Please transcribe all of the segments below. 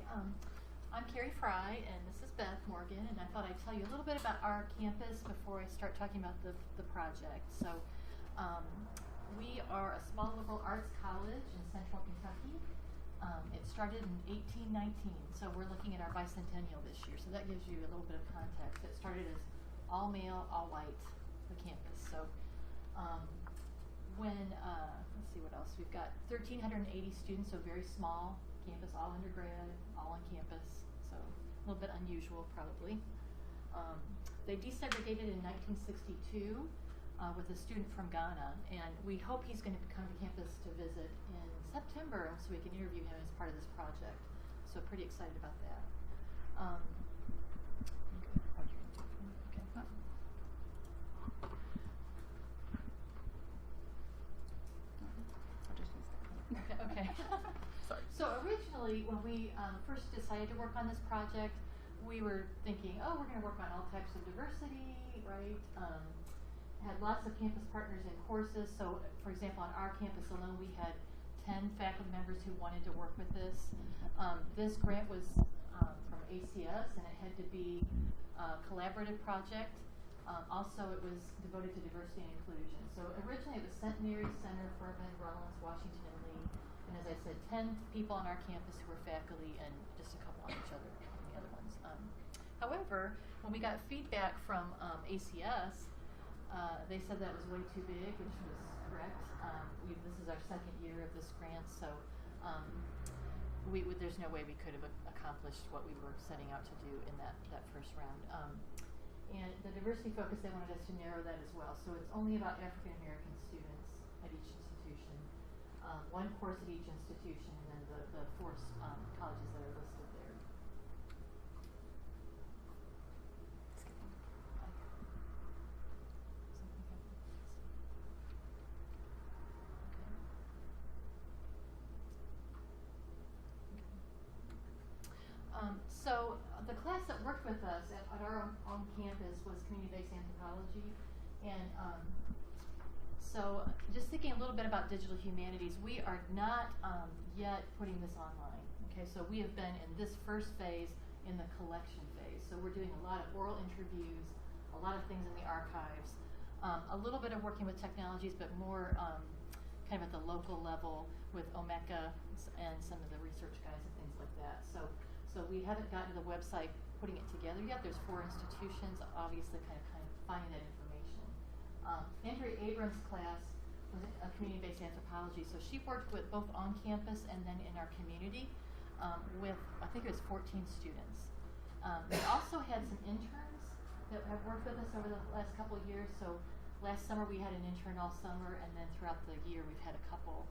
I'm Carrey Frey, and this is Beth Morgan, and I thought I'd tell you a little bit about our campus before I start talking about the project. So, we are a small liberal arts college in central Kentucky. It started in 1819, so we're looking at our bicentennial this year, so that gives you a little bit of context. It started as all male, all white, the campus. So, let's see what else. We've got 1,380 students, so very small campus, all undergrad, all on campus, so a little bit unusual probably. They desegregated in 1962 with a student from Ghana, and we hope he's going to come to campus to visit in September so we can interview him as part of this project. So pretty excited about that. Okay. Sorry. So originally, when we first decided to work on this project, we were thinking, oh, we're going to work on all types of diversity, right? Had lots of campus partners in courses. So, for example, on our campus alone, we had 10 faculty members who wanted to work with this. This grant was from ACS, and it had to be a collaborative project. Also, it was devoted to diversity and inclusion. So originally, it was Centenary Center, Furman, Rollins, Washington, and Lee. And as I said, 10 people on our campus who were faculty and just a couple on each other, the other ones. However, when we got feedback from ACS, they said that was way too big, which was correct. This is our second year of this grant, so there's no way we could have accomplished what we were setting out to do in that first round. And the diversity focus, they wanted us to narrow that as well. So it's only about African American students at each institution. One course at each institution, and then the four colleges that are listed there. So the class that worked with us at our own campus was community-based anthropology, and so just thinking a little bit about digital humanities, we are not yet putting this online. Okay, so we have been in this first phase, in the collection phase. So we're doing a lot of oral interviews, a lot of things in the archives, a little bit of working with technologies, but more kind of at the local level with Omeka and some of the research guys and things like that. So we haven't gotten to the website putting it together yet. There's 4 institutions, obviously kind of finding that information. Andrea Abrams' class was a community-based anthropology, so she worked with both on campus and then in our community with, I think it was 14 students. We also had some interns that have worked with us over the last couple of years. So last summer we had an intern all summer, and then throughout the year we've had a couple,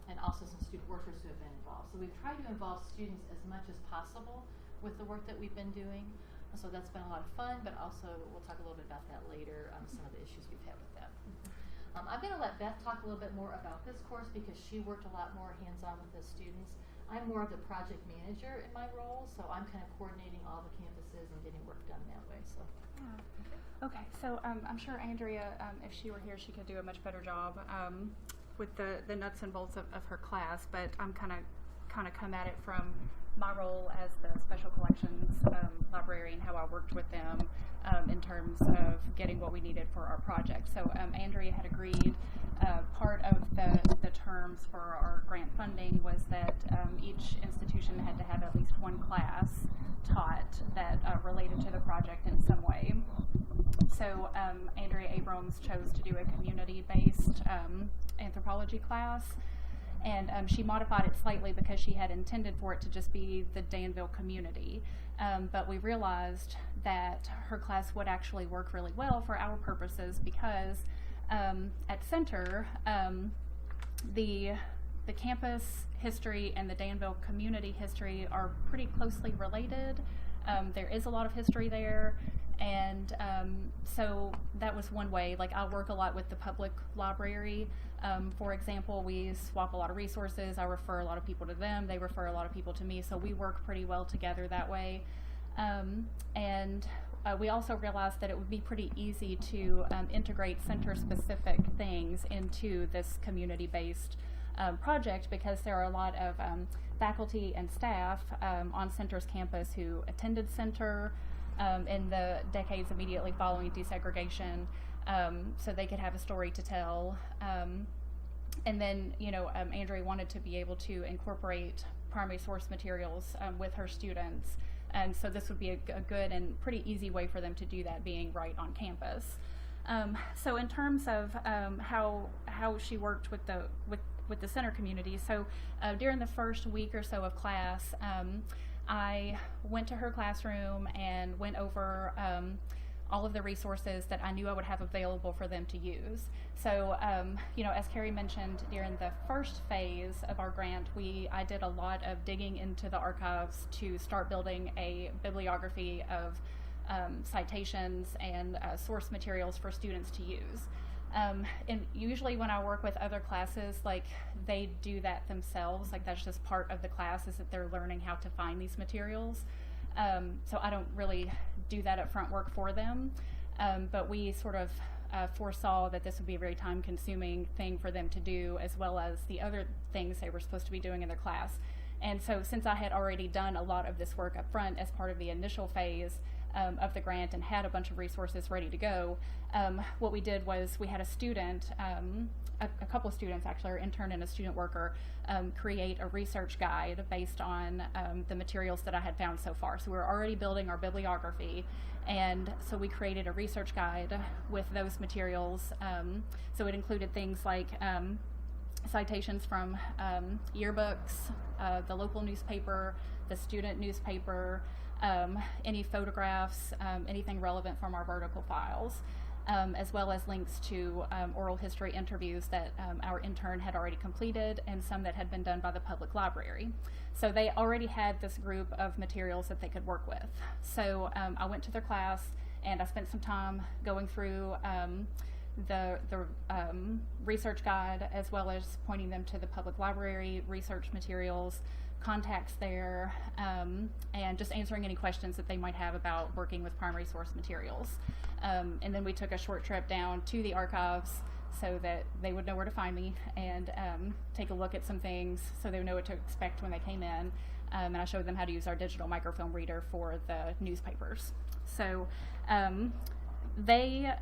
and also some student workers who have been involved. So we've tried to involve students as much as possible with the work that we've been doing. So that's been a lot of fun, but also we'll talk a little bit about that later, some of the issues we've had with that. I'm going to let Beth talk a little bit more about this course because she worked a lot more hands-on with the students. I'm more of the project manager in my role, so I'm kind of coordinating all the campuses and getting work done that way. So. Yeah. Okay, so I'm sure Andrea, if she were here, she could do a much better job with the nuts and bolts of her class, but I'm kind of come at it from my role as the special collections librarian, how I worked with them in terms of getting what we needed for our project. So Andrea had agreed part of the terms for our grant funding was that each institution had to have at least one class taught that related to the project in some way. So Andrea Abrams chose to do a community-based anthropology class. And she modified it slightly because she had intended for it to just be the Danville community. But we realized that her class would actually work really well for our purposes because at Center, the campus history and the Danville community history are pretty closely related. There is a lot of history there. And so that was one way. Like, I work a lot with the public library. For example, we swap a lot of resources. I refer a lot of people to them. They refer a lot of people to me. So we work pretty well together that way. And we also realized that it would be pretty easy to integrate center-specific things into this community-based project, because there are a lot of faculty and staff on Center's campus who attended Center in the decades immediately following desegregation, so they could have a story to tell. And then, Andrea wanted to be able to incorporate primary source materials with her students. And so this would be a good and pretty easy way for them to do that, being right on campus. So in terms of how she worked with the Center community, so during the first week or so of class, I went to her classroom and went over all of the resources that I knew I would have available for them to use. So, as Carrey mentioned, during the first phase of our grant, I did a lot of digging into the archives to start building a bibliography of citations and source materials for students to use. And usually when I work with other classes, like, they do that themselves. Like, that's just part of the class, is that they're learning how to find these materials. So I don't really do that upfront work for them, but we sort of foresaw that this would be a very time-consuming thing for them to do, as well as the other things they were supposed to be doing in their class. And so, since I had already done a lot of this work up front as part of the initial phase of the grant and had a bunch of resources ready to go, what we did was we had a student, a couple of students actually, our intern and a student worker, create a research guide based on the materials that I had found so far. So we were already building our bibliography, and so we created a research guide with those materials. So it included things like citations from yearbooks, the local newspaper, the student newspaper, any photographs, anything relevant from our vertical files, as well as links to oral history interviews that our intern had already completed, and some that had been done by the public library. So they already had this group of materials that they could work with. So I went to their class, and I spent some time going through the research guide, as well as pointing them to the public library research materials, contacts there, and just answering any questions that they might have about working with primary source materials. And then we took a short trip down to the archives so that they would know where to find me, and take a look at some things so they would know what to expect when they came in. And I showed them how to use our digital microfilm reader for the newspapers. So the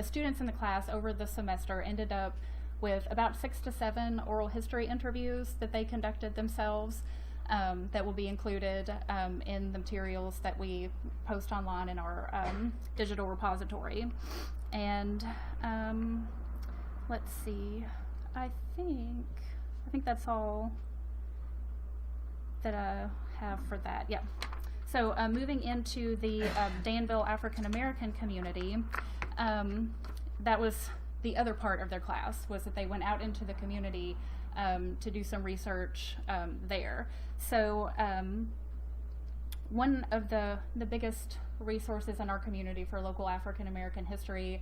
students in the class over the semester ended up with about 6 to 7 oral history interviews that they conducted themselves, that will be included in the materials that we post online in our digital repository. And let's see, I think that's all that I have for that. Yeah. So moving into the Danville African American community, that was the other part of their class, was that they went out into the community to do some research there. So one of the biggest resources in our community for local African American history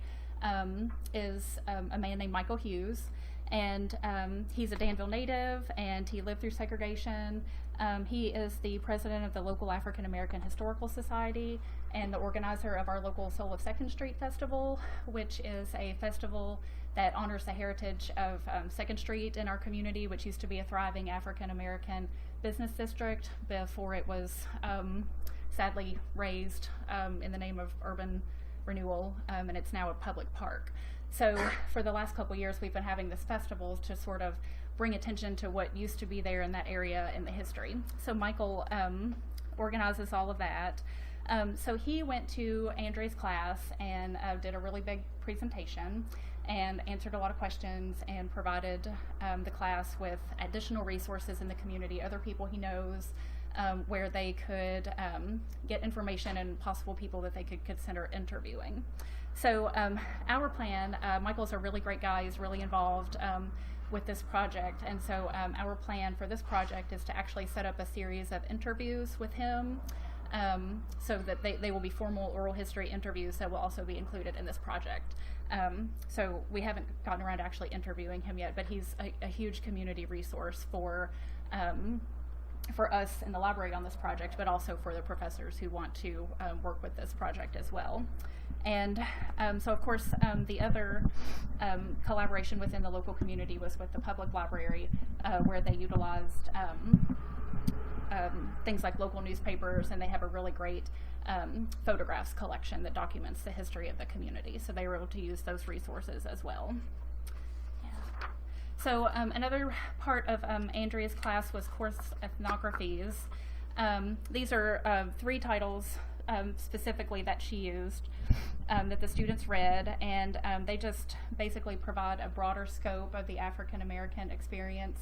is a man named Michael Hughes. And he's a Danville native, and he lived through segregation. He is the president of the local African American Historical Society and the organizer of our local Soul of 2nd Street Festival, which is a festival that honors the heritage of 2nd Street in our community, which used to be a thriving African American business district before it was sadly razed in the name of urban renewal, and it's now a public park. So for the last couple years, we've been having this festival to sort of bring attention to what used to be there in that area in the history. So Michael organizes all of that. So he went to Andrea's class and did a really big presentation and answered a lot of questions and provided the class with additional resources in the community, other people he knows, where they could get information and possible people that they could consider interviewing. So our plan, Michael's a really great guy, he's really involved with this project, and so our plan for this project is to actually set up a series of interviews with him, so that they will be formal oral history interviews that will also be included in this project. So we haven't gotten around to actually interviewing him yet, but he's a huge community resource for for us in the library on this project, but also for the professors who want to work with this project as well. And so, of course, the other collaboration within the local community was with the public library, where they utilized things like local newspapers, and they have a really great photographs collection that documents the history of the community. So they were able to use those resources as well. So another part of Andrea's class was course ethnographies. These are 3 titles specifically that she used that the students read, and they just basically provide a broader scope of the African American experience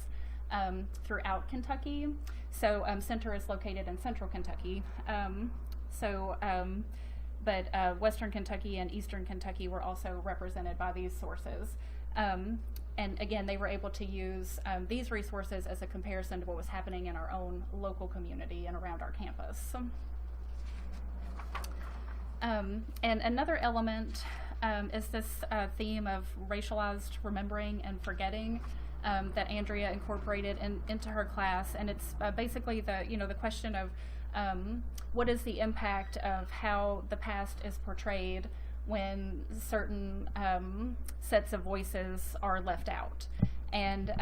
throughout Kentucky. So Center is located in central Kentucky. But Western Kentucky and Eastern Kentucky were also represented by these sources. And again, they were able to use these resources as a comparison to what was happening in our own local community and around our campus. And another element is this theme of racialized remembering and forgetting that Andrea incorporated into her class. And it's basically the question of what is the impact of how the past is portrayed when certain sets of voices are left out. And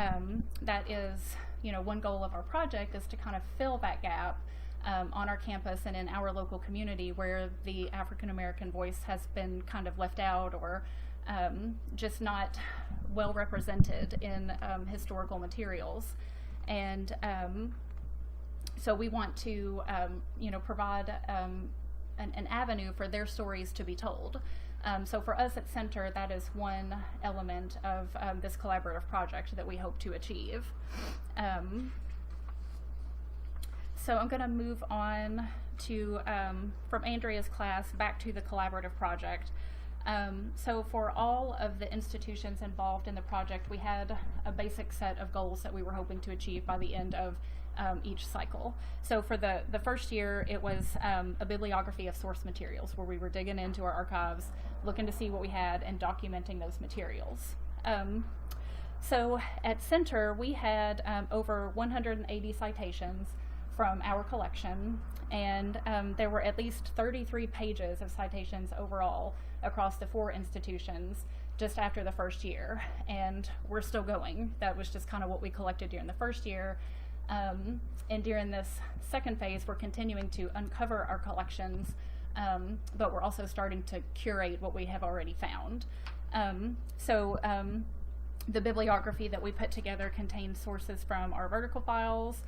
that is, one goal of our project is to kind of fill that gap on our campus and in our local community where the African American voice has been kind of left out or just not well represented in historical materials. And so we want to provide an avenue for their stories to be told. So for us at Center, that is one element of this collaborative project that we hope to achieve. So I'm going to move on to, from Andrea's class back to the collaborative project. So for all of the institutions involved in the project, we had a basic set of goals that we were hoping to achieve by the end of each cycle. So for the first year, it was a bibliography of source materials where we were digging into our archives, looking to see what we had and documenting those materials. So at Center, we had over 180 citations from our collection, and there were at least 33 pages of citations overall across the 4 institutions just after the first year, and we're still going. That was just kind of what we collected during the first year. And during this second phase, we're continuing to uncover our collections, but we're also starting to curate what we have already found. The bibliography that we put together contains sources from our vertical files,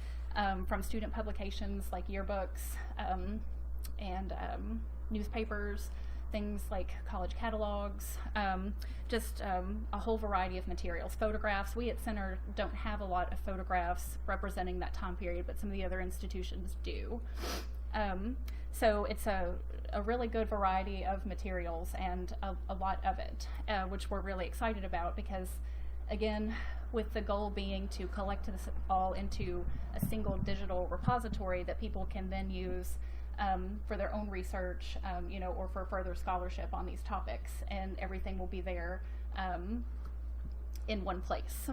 from student publications like yearbooks and newspapers, things like college catalogs, just a whole variety of materials. Photographs. We at Center don't have a lot of photographs representing that time period, but some of the other institutions do. So it's a really good variety of materials and a lot of it, which we're really excited about because, again, with the goal being to collect this all into a single digital repository that people can then use for their own research, or for further scholarship on these topics, and everything will be there in one place.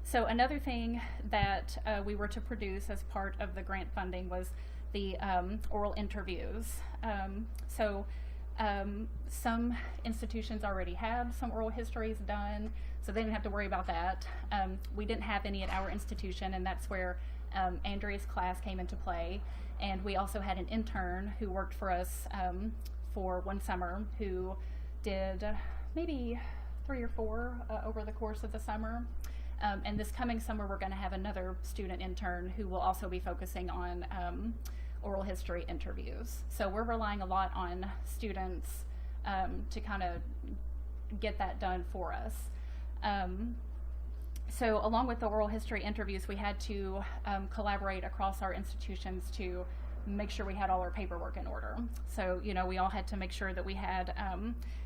So another thing that we were to produce as part of the grant funding was the oral interviews. Some institutions already had some oral histories done, so they didn't have to worry about that. We didn't have any at our institution, and that's where Andrea's class came into play. And we also had an intern who worked for us for one summer who did maybe 3 or 4 over the course of the summer. And this coming summer, we're going to have another student intern who will also be focusing on oral history interviews. So we're relying a lot on students to kind of get that done for us. So along with the oral history interviews, we had to collaborate across our institutions to make sure we had all our paperwork in order. So, we all had to make sure that we had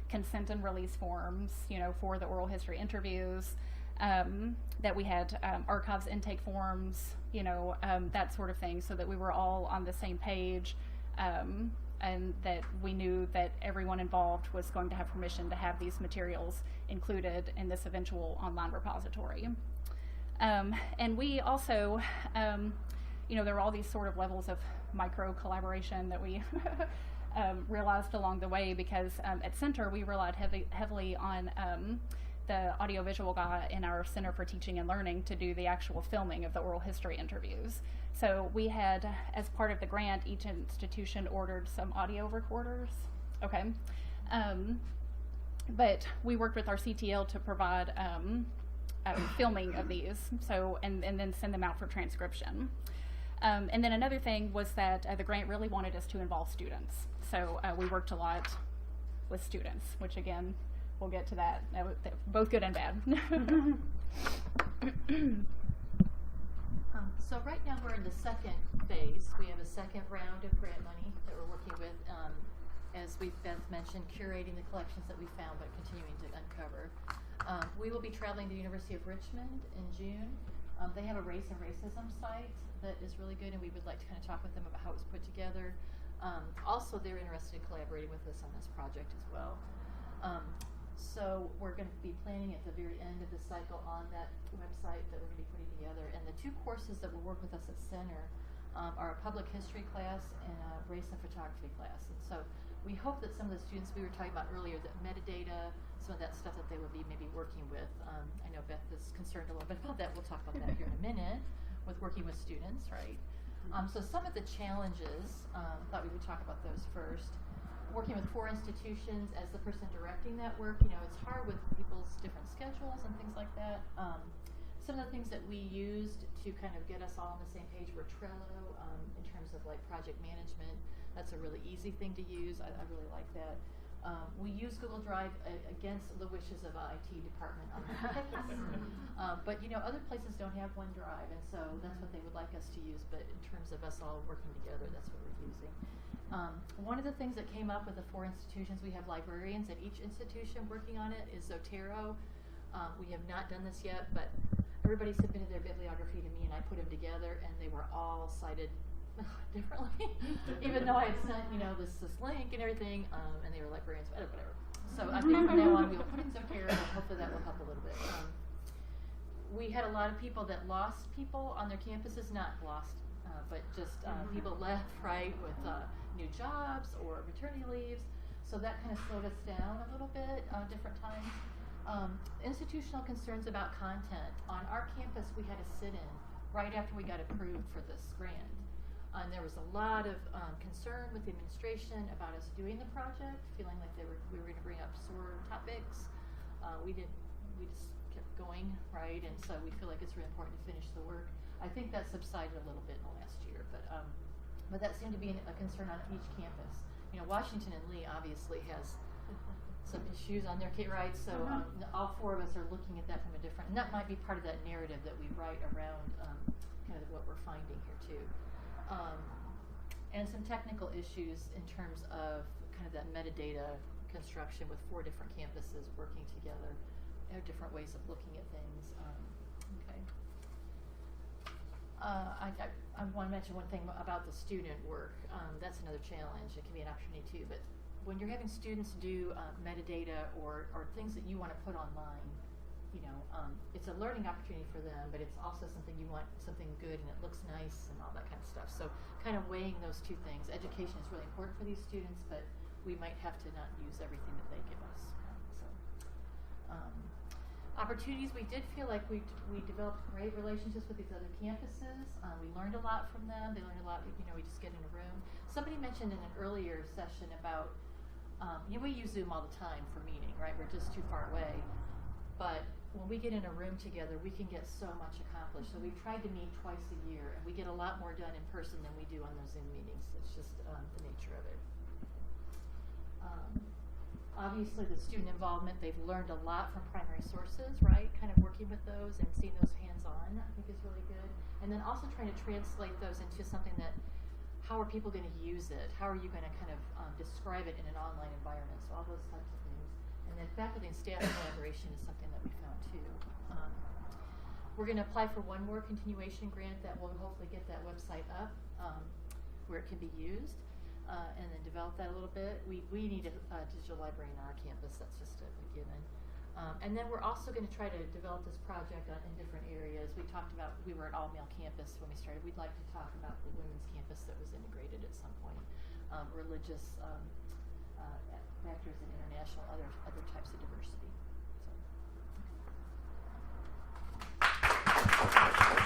consent and release forms, for the oral history interviews, that we had archives intake forms, that sort of thing, so that we were all on the same page, and that we knew that everyone involved was going to have permission to have these materials included in this eventual online repository. And we also, there were all these sort of levels of micro collaboration that we realized along the way, because at Center we relied heavily on the audiovisual guy in our Center for Teaching and Learning to do the actual filming of the oral history interviews. So we had, as part of the grant, each institution ordered some audio recorders. Okay. But we worked with our CTL to provide filming of these, so and then send them out for transcription. And then another thing was that the grant really wanted us to involve students. So we worked a lot with students, which again, we'll get to that. Both good and bad. So right now we're in the second phase. We have a second round of grant money that we're working with, as Beth mentioned, curating the collections that we found, but continuing to uncover. We will be traveling to the University of Richmond in June. They have a race and racism site that is really good, and we would like to kind of talk with them about how it was put together. Also, they're interested in collaborating with us on this project as well. So we're going to be planning at the very end of the cycle on that website that we're going to be putting together. And the two courses that will work with us at Center are a public history class and a race and photography class. And so we hope that some of the students we were talking about earlier, that metadata, some of that stuff that they will be maybe working with. I know Beth is concerned a little bit about that. We'll talk about that here in a minute with working with students, right? So some of the challenges, thought we would talk about those first. Working with 4 institutions as the person directing that work, it's hard with people's different schedules and things like that. Some of the things that we used to kind of get us all on the same page were Trello, in terms of like project management. That's a really easy thing to use. I really like that. We use Google Drive against the wishes of an IT department on that. But other places don't have OneDrive, and so that's what they would like us to use. But in terms of us all working together, that's what we're using. One of the things that came up with the 4 institutions, we have librarians at each institution working on it, is Zotero. We have not done this yet, but everybody submitted their bibliography to me, and I put them together, and they were all cited differently, even though I had sent this link and everything, and they were librarians, whatever. So I think from now on we will put in Zotero, and hopefully that will help a little bit. We had a lot of people that lost people on their campuses, not lost, but just people left, right, with new jobs or maternity leaves. So that kind of slowed us down a little bit different times. Institutional concerns about content. On our campus, we had a sit-in right after we got approved for this grant. And there was a lot of concern with the administration about us doing the project, feeling like we were going to bring up sore topics. We just kept going, right? And so we feel like it's really important to finish the work. I think that subsided a little bit in the last year, but that seemed to be a concern on each campus. Washington and Lee obviously has some issues on their right? So all 4 of us are looking at that from a different, and that might be part of that narrative that we write around kind of what we're finding here too. And some technical issues in terms of kind of that metadata construction with 4 different campuses working together. There are different ways of looking at things. Okay. I want to mention one thing about the student work. That's another challenge. It can be an opportunity too, but when you're having students do metadata or things that you want to put online, it's a learning opportunity for them, but it's also something you want something good and it looks nice and all that kind of stuff. So kind of weighing those two things. Education is really important for these students, but we might have to not use everything that they give us. Opportunities, we did feel like we developed great relationships with these other campuses. We learned a lot from them. They learned a lot, we just get in a room. Somebody mentioned in an earlier session about, we use Zoom all the time for meeting, right? We're just too far away. But when we get in a room together, we can get so much accomplished. So we've tried to meet twice a year, and we get a lot more done in person than we do on those Zoom meetings. It's just the nature of it. Obviously, the student involvement, they've learned a lot from primary sources, right? Kind of working with those and seeing those hands-on, I think is really good. And then also trying to translate those into something that, how are people going to use it? How are you going to kind of describe it in an online environment? So all those types of things. And then faculty and staff collaboration is something that we found too. We're going to apply for one more continuation grant that will hopefully get that website up where it can be used. And then develop that a little bit. We need a digital library in our campus. That's just a given. And then we're also going to try to develop this project in different areas. We talked about, we were at all-male campus when we started. We'd like to talk about the women's campus that was integrated at some point, religious factors and international, other types of diversity.